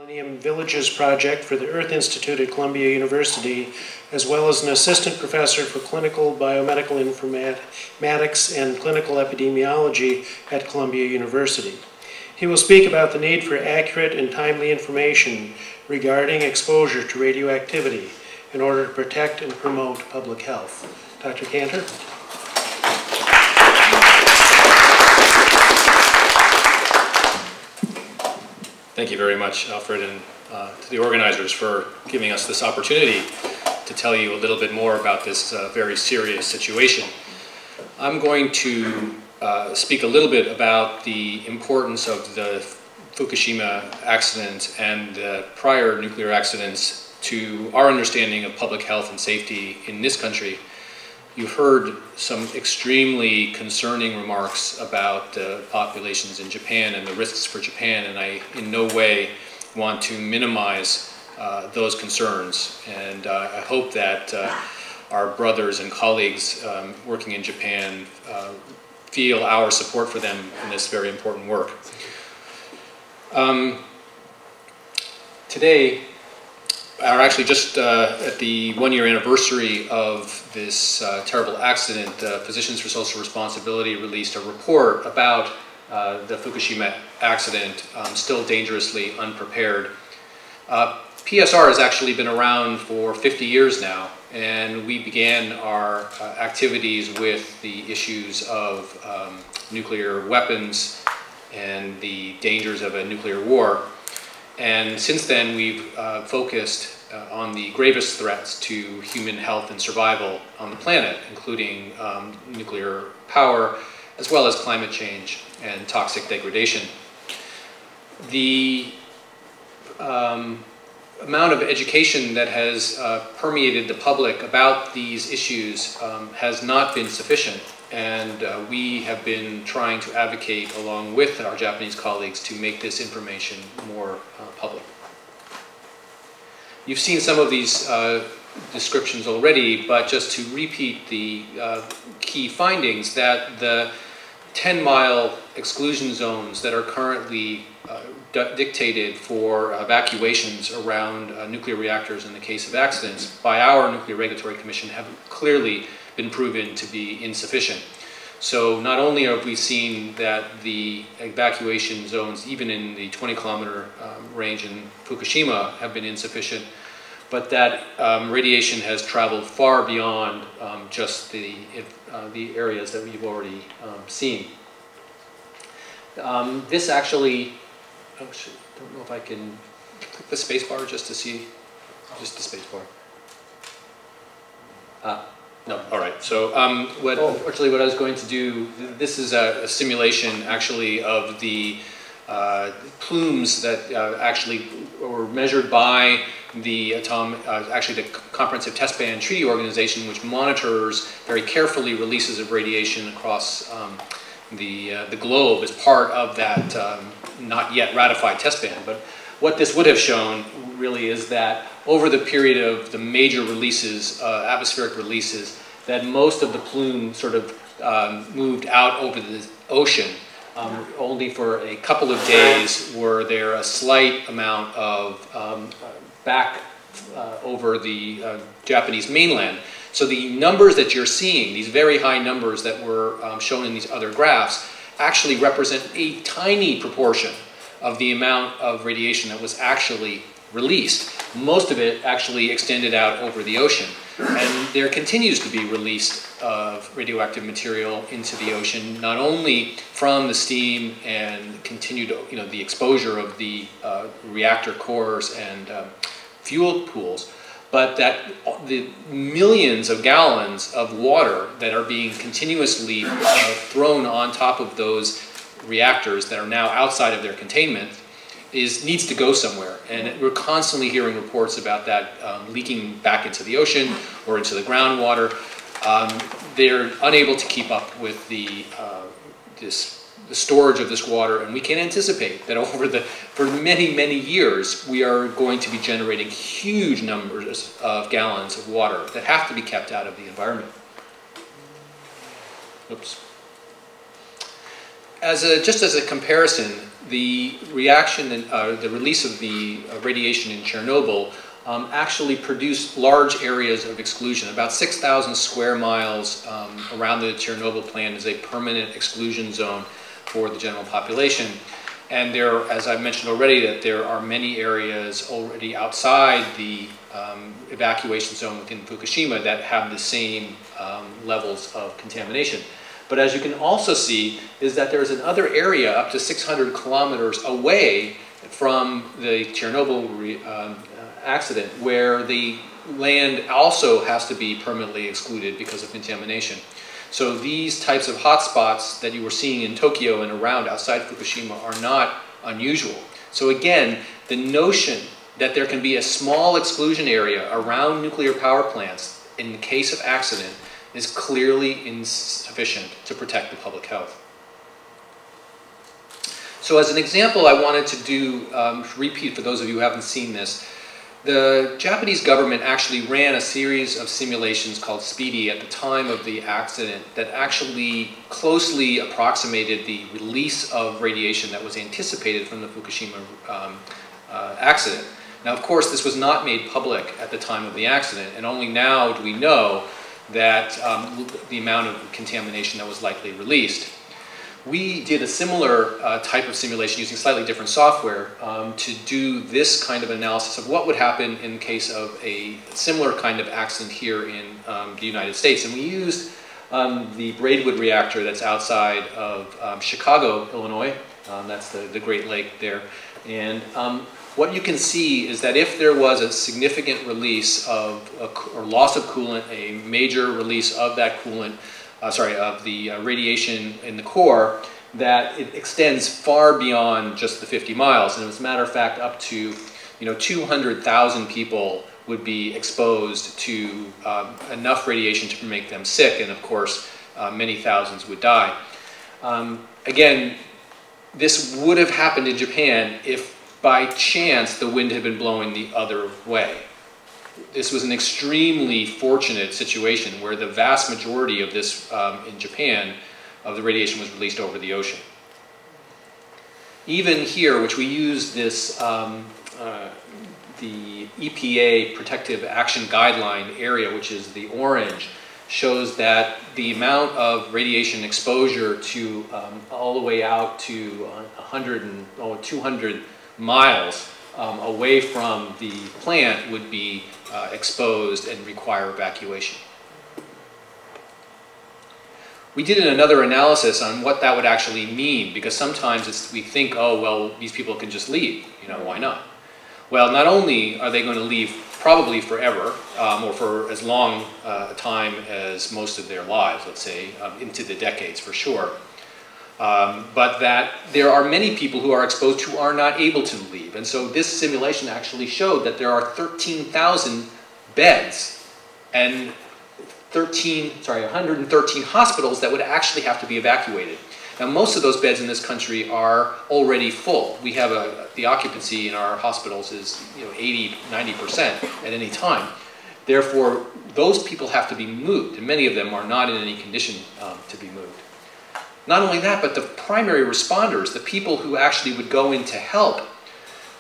Millennium Villages project for the Earth Institute at Columbia University, as well as an assistant professor for clinical biomedical informatics and clinical epidemiology at Columbia University. He will speak about the need for accurate and timely information regarding exposure to radioactivity in order to protect and promote public health. Dr. Kanter? Thank you very much, Alfred, and to the organizers for giving us this opportunity to tell you a little bit more about this very serious situation. I'm going to speak a little bit about the importance of the Fukushima accident and the prior nuclear accidents to our understanding of public health and safety in this country. You've heard some extremely concerning remarks about populations in Japan and the risks for Japan, and I in no way want to minimize those concerns. And I hope that our brothers and colleagues working in Japan feel our support for them in this very important work. Today, or actually just at the one-year anniversary of this terrible accident, Physicians for Social Responsibility released a report about the Fukushima accident, Still Dangerously Unprepared. PSR has actually been around for 50 years now, and we began our activities with the issues of nuclear weapons and the dangers of a nuclear war. And since then, we've focused on the gravest threats to human health and survival on the planet, including nuclear power, as well as climate change and toxic degradation. The amount of education that has permeated the public about these issues has not been sufficient, and we have been trying to advocate along with our Japanese colleagues to make this information more public. You've seen some of these descriptions already, but just to repeat the key findings, that the 10-mile exclusion zones that are currently dictated for evacuations around nuclear reactors in the case of accidents by our Nuclear Regulatory Commission have clearly been proven to be insufficient. So not only have we seen that the evacuation zones, even in the 20-kilometer range in Fukushima, have been insufficient, but that radiation has traveled far beyond just the areas that we've already seen. This actually, I don't know if I can click the space bar just to see, just the space bar. No, all right. So actually what I was going to do, this is a simulation actually of the plumes that actually were measured by the actually the Comprehensive Test Ban Treaty Organization, which monitors very carefully releases of radiation across the globe as part of that not yet ratified test ban. But what this would have shown really is that over the period of the major releases, atmospheric releases, that most of the plume sort of moved out over the ocean. Only for a couple of days were there a slight amount of back over the Japanese mainland. So the numbers that you're seeing, these very high numbers that were shown in these other graphs, actually represent a tiny proportion of the amount of radiation that was actually released. Most of it actually extended out over the ocean. And there continues to be released of radioactive material into the ocean, not only from the steam and continued, the exposure of the reactor cores and fuel pools, but that the millions of gallons of water that are being continuously thrown on top of those reactors that are now outside of their containment needs to go somewhere. And we're constantly hearing reports about that leaking back into the ocean or into the groundwater. They're unable to keep up with the storage of this water, and we can anticipate that for many, many years, we are going to be generating huge numbers of gallons of water that have to be kept out of the environment. Oops. Just as a comparison, the reaction and the release of the radiation in Chernobyl actually produced large areas of exclusion. About 6,000 square miles around the Chernobyl plant is a permanent exclusion zone for the general population. And there, as I've mentioned already, that there are many areas already outside the evacuation zone within Fukushima that have the same levels of contamination. But as you can also see, is that there's another area up to 600 kilometers away from the Chernobyl accident where the land also has to be permanently excluded because of contamination. So these types of hotspots that you were seeing in Tokyo and around outside Fukushima are not unusual. So again, the notion that there can be a small exclusion area around nuclear power plants in the case of accident is clearly insufficient to protect the public health. So as an example, I wanted to do, repeat for those of you who haven't seen this, the Japanese government actually ran a series of simulations called SPEEDY at the time of the accident that actually closely approximated the release of radiation that was anticipated from the Fukushima accident. Now, of course, this was not made public at the time of the accident, and only now do we know that the amount of contamination that was likely released. We did a similar type of simulation using slightly different software to do this kind of analysis of what would happen in the case of a similar kind of accident here in the United States. And we used the Braidwood reactor that's outside of Chicago, Illinois. That's the Great Lake there. And what you can see is that if there was a significant release of, or loss of coolant, a major release of that coolant, of the radiation in the core, that it extends far beyond just the 50 miles. And as a matter of fact, up to 200,000 people would be exposed to enough radiation to make them sick, and of course, many thousands would die. Again, this would have happened in Japan if by chance the wind had been blowing the other way. This was an extremely fortunate situation where the vast majority of this in Japan of the radiation was released over the ocean. Even here, which we use this the EPA Protective Action Guideline area, which is the orange, shows that the amount of radiation exposure to all the way out to 200 miles away from the plant would be exposed and require evacuation. We did another analysis on what that would actually mean, because sometimes we think, oh, well, these people can just leave, why not? Well, not only are they going to leave probably forever, or for as long a time as most of their lives, let's say, into the decades for sure, but that there are many people who are exposed who are not able to leave. And so this simulation actually showed that there are 13,000 beds and 113 hospitals that would actually have to be evacuated. Now, most of those beds in this country are already full. We have the occupancy in our hospitals is 80, 90% at any time. Therefore, those people have to be moved, and many of them are not in any condition to be moved. Not only that, but the primary responders, the people who actually would go in to help,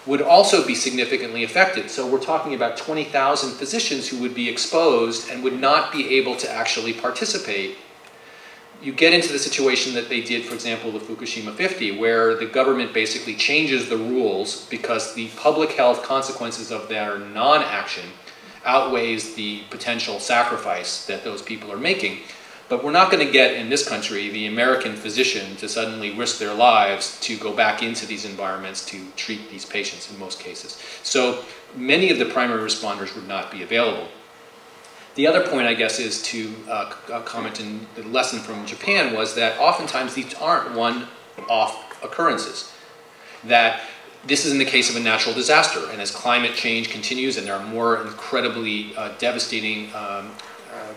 would also be significantly affected. So we're talking about 20,000 physicians who would be exposed and would not be able to actually participate. You get into the situation that they did, for example, the Fukushima 50, where the government basically changes the rules because the public health consequences of their non-action outweighs the potential sacrifice that those people are making. But we're not going to get in this country the American physician to suddenly risk their lives to go back into these environments to treat these patients in most cases. So many of the primary responders would not be available. The other point, I guess, is to comment in the lesson from Japan was that oftentimes these aren't one-off occurrences. That this is in the case of a natural disaster, and as climate change continues and there are more incredibly devastating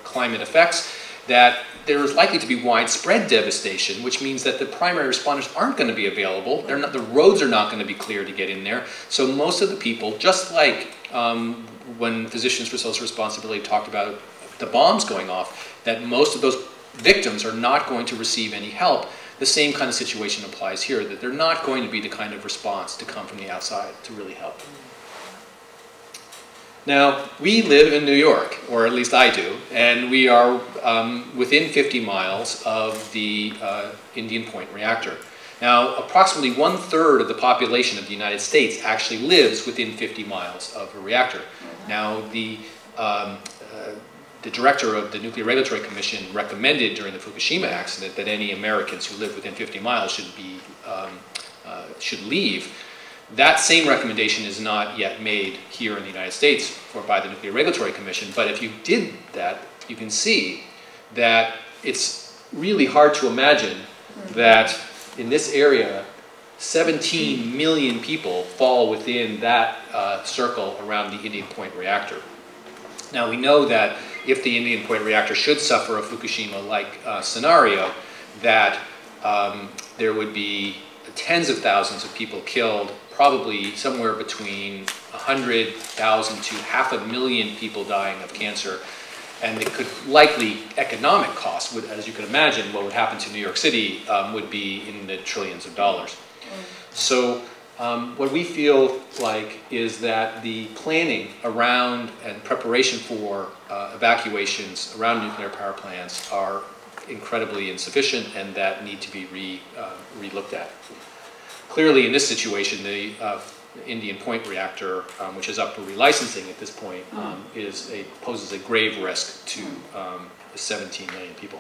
climate effects, that there is likely to be widespread devastation, which means that the primary responders aren't going to be available. The roads are not going to be clear to get in there. So most of the people, just like when Physicians for Social Responsibility talked about the bombs going off, that most of those victims are not going to receive any help. the same kind of situation applies here, that they're not going to be the kind of response to come from the outside to really help. Now, we live in New York, or at least I do, and we are within 50 miles of the Indian Point reactor. Now, approximately 1/3 of the population of the United States actually lives within 50 miles of a reactor. Now, the director of the Nuclear Regulatory Commission recommended during the Fukushima accident that any Americans who live within 50 miles should leave. That same recommendation is not yet made here in the United States or by the Nuclear Regulatory Commission, but if you did that, you can see that it's really hard to imagine that in this area, 17 million people fall within that circle around the Indian Point reactor. Now, we know that if the Indian Point reactor should suffer a Fukushima-like scenario, that there would be tens of thousands of people killed, probably somewhere between 100,000 to 500,000 people dying of cancer. And it could likely, economic costs, as you can imagine, what would happen to New York City would be in the trillions of dollars. So what we feel like is that the planning around and preparation for evacuations around nuclear power plants are incredibly insufficient and that need to be re-looked at. Clearly, in this situation, the Indian Point reactor, which is up for relicensing at this point, poses a grave risk to 17 million people.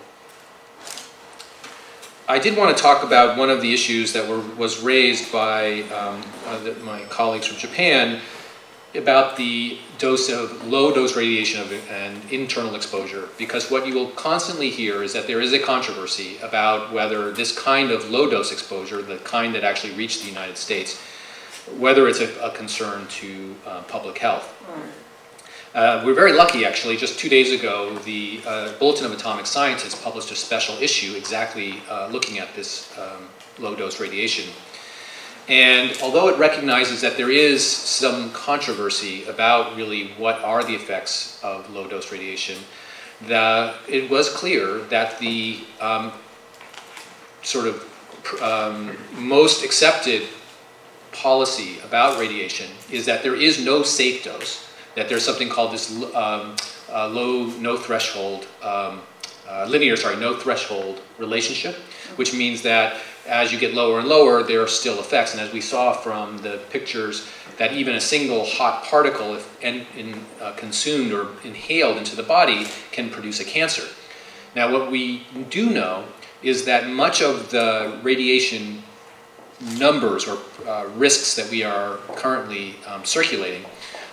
I did want to talk about one of the issues that was raised by my colleagues from Japan about the dose of low-dose radiation and internal exposure, because what you will constantly hear is that there is a controversy about whether this kind of low-dose exposure, the kind that actually reached the United States, whether it's a concern to public health. We're very lucky, actually. Just 2 days ago, the Bulletin of Atomic Scientists published a special issue exactly looking at this low-dose radiation. And although it recognizes that there is some controversy about really what are the effects of low-dose radiation, it was clear that the most accepted policy about radiation is that there is no safe dose, that there's something called this no threshold relationship, which means that as you get lower and lower, there are still effects. And as we saw from the pictures, that even a single hot particle, if consumed or inhaled into the body, can produce a cancer. Now, what we do know is that much of the radiation numbers or risks that we are currently circulating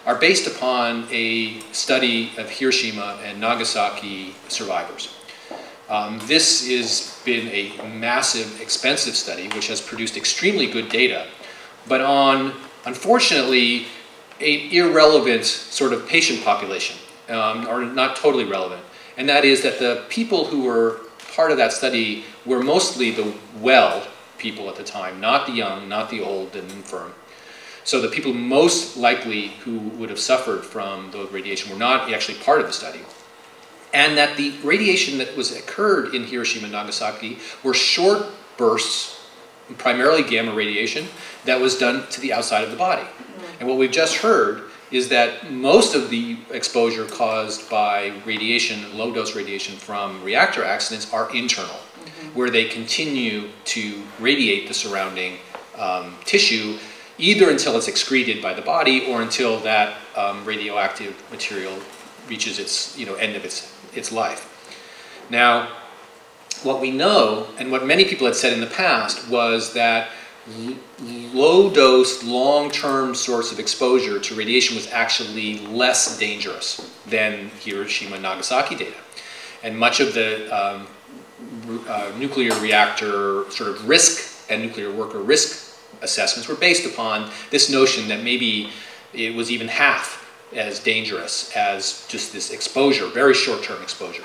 are based upon a study of Hiroshima and Nagasaki survivors. This has been a massive, expensive study which has produced extremely good data, but on, unfortunately, an irrelevant sort of patient population, or not totally relevant. And that is that the people who were part of that study were mostly the well people at the time, not the young, not the old and infirm. So the people most likely who would have suffered from the radiation were not actually part of the study. And that the radiation that occurred in Hiroshima and Nagasaki were short bursts, primarily gamma radiation, that was done to the outside of the body. And what we've just heard is that most of the exposure caused by radiation, low-dose radiation from reactor accidents are internal, where they continue to radiate the surrounding tissue, either until it's excreted by the body or until that radioactive material reaches its end of its life. Now, what we know, and what many people had said in the past, was that low-dose, long-term source of exposure to radiation was actually less dangerous than Hiroshima and Nagasaki data. And much of the nuclear reactor sort of risk and nuclear worker risk assessments were based upon this notion that maybe it was even half as dangerous as just this exposure, very short-term exposure.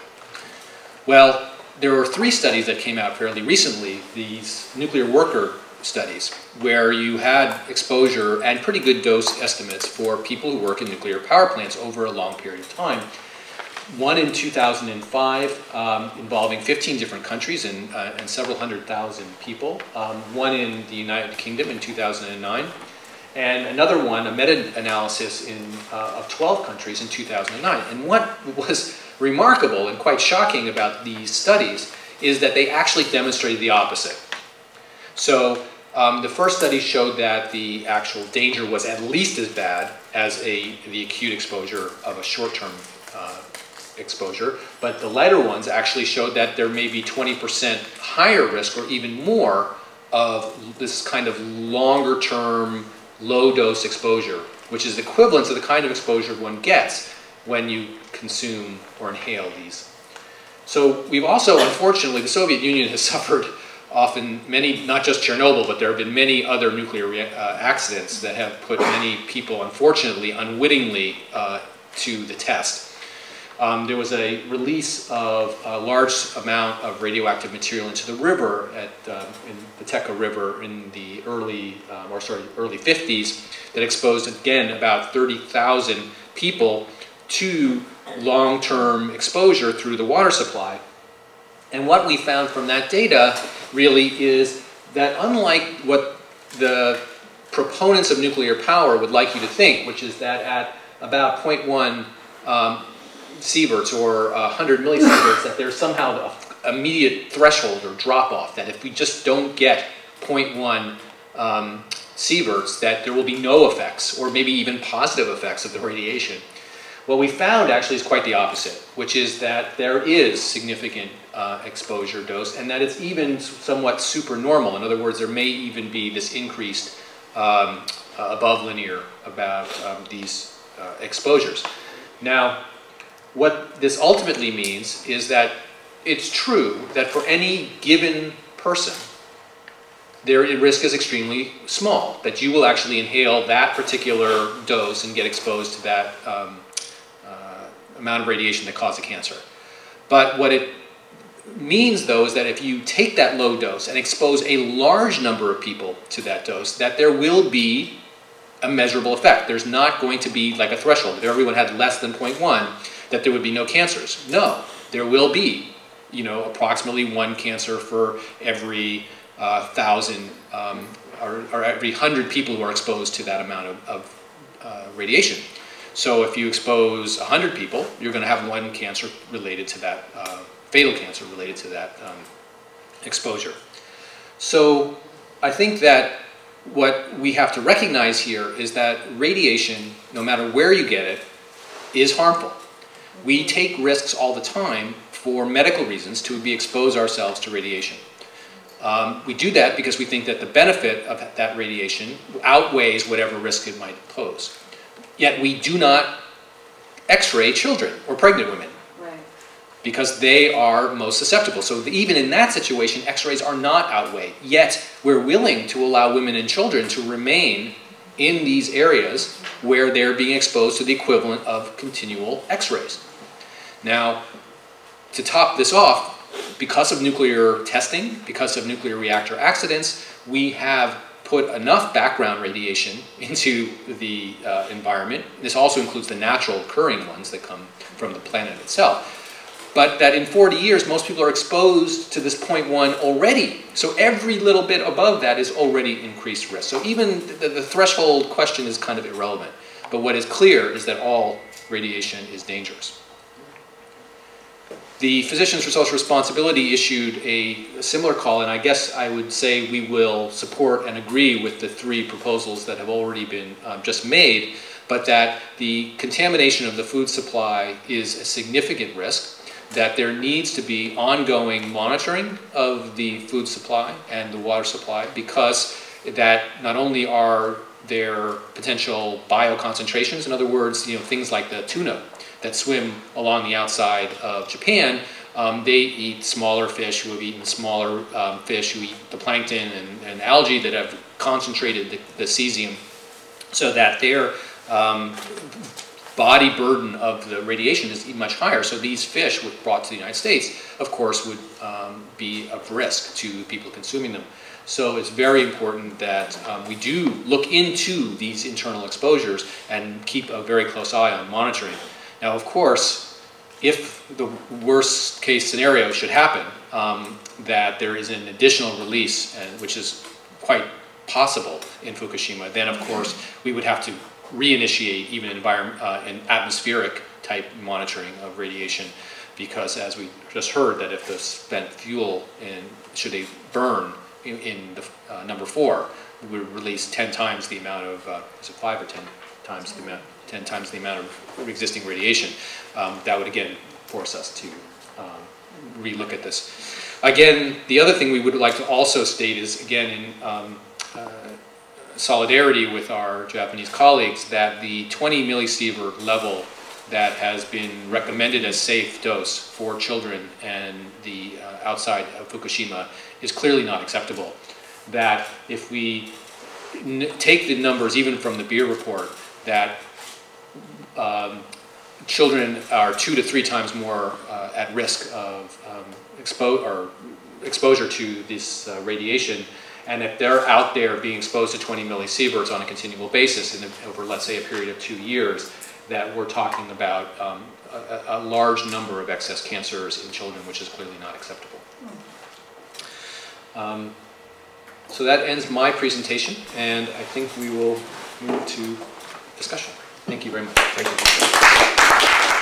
Well, there were 3 studies that came out fairly recently, these nuclear worker studies, where you had exposure and pretty good dose estimates for people who work in nuclear power plants over a long period of time. one in 2005 involving 15 different countries and several 100,000 people, one in the United Kingdom in 2009, and another one, a meta-analysis of 12 countries in 2009. And what was remarkable and quite shocking about these studies is that they actually demonstrated the opposite. So the first study showed that the actual danger was at least as bad as the acute exposure of a short-term exposure, but the later ones actually showed that there may be 20% higher risk or even more of this kind of longer-term low-dose exposure, which is equivalent to the kind of exposure one gets when you consume or inhale these. So we've also, unfortunately, the Soviet Union has suffered often many, not just Chernobyl, but there have been many other nuclear accidents that have put many people, unfortunately, unwittingly to the test. There was a release of a large amount of radioactive material into the river in the Teka River in the early 50s that exposed, again, about 30,000 people to long-term exposure through the water supply. And what we found from that data really is that unlike what the proponents of nuclear power would like you to think, which is that at about 0.1 sieverts or 100 millisieverts, that there's somehow an immediate threshold or drop-off, that if we just don't get 0.1 sieverts, that there will be no effects, or maybe even positive effects of the radiation. What we found actually is quite the opposite, which is that there is significant exposure dose, and that it's even somewhat supernormal. In other words, there may even be this increased above linear about these exposures. Now, what this ultimately means is that it's true that for any given person, their risk is extremely small, that you will actually inhale that particular dose and get exposed to that amount of radiation that causes cancer. But what it means, though, is that if you take that low dose and expose a large number of people to that dose, that there will be a measurable effect. There's not going to be like a threshold. If everyone had less than 0.1, that there would be no cancers. No, there will be, approximately one cancer for every 1,000 or every 100 people who are exposed to that amount of radiation. So if you expose 100 people, you're going to have one cancer related to that, fatal cancer related to that exposure. So I think that what we have to recognize here is that radiation, no matter where you get it, is harmful. We take risks all the time for medical reasons to expose ourselves to radiation. We do that because we think that the benefit of that radiation outweighs whatever risk it might pose. Yet we do not X-ray children or pregnant women, right, because they are most susceptible. So even in that situation, X-rays are not outweighed. Yet we're willing to allow women and children to remain in these areas where they're being exposed to the equivalent of continual X-rays. Now, to top this off, because of nuclear testing, because of nuclear reactor accidents, we have put enough background radiation into the environment. This also includes the natural occurring ones that come from the planet itself. But that in 40 years, most people are exposed to this 0.1 already. So every little bit above that is already increased risk. So even the threshold question is kind of irrelevant. But what is clear is that all radiation is dangerous. The Physicians for Social Responsibility issued a similar call, and I guess I would say we will support and agree with the three proposals that have already been just made, but that the contamination of the food supply is a significant risk, that there needs to be ongoing monitoring of the food supply and the water supply, because that not only are there potential bioconcentrations, in other words, things like the tuna that swim along the outside of Japan, they eat smaller fish who have eaten smaller fish who eat the plankton and algae that have concentrated the cesium, so that their body burden of the radiation is much higher. So these fish, when brought to the United States, of course, would be of risk to people consuming them. So it's very important that we do look into these internal exposures and keep a very close eye on monitoring. Now, of course, if the worst case scenario should happen, that there is an additional release, which is quite possible in Fukushima, then of course we would have to reinitiate even an atmospheric type monitoring of radiation, because as we just heard, that if the spent fuel, should they burn in the number 4, we would release 10 times the amount of, is it 5 or 10 times the amount? 10 times the amount of existing radiation. That would again force us to relook at this. Again, the other thing we would like to also state is, again, in solidarity with our Japanese colleagues, that the 20 millisievert level that has been recommended as safe dose for children and the outside of Fukushima is clearly not acceptable. That if we take the numbers even from the Beer report, that children are 2 to 3 times more at risk of exposure to this radiation, and if they're out there being exposed to 20 millisieverts on a continual basis over, let's say, a period of 2 years, that we're talking about a large number of excess cancers in children, which is clearly not acceptable. So that ends my presentation, and I think we will move to discussion. Thank you very much. Thank you.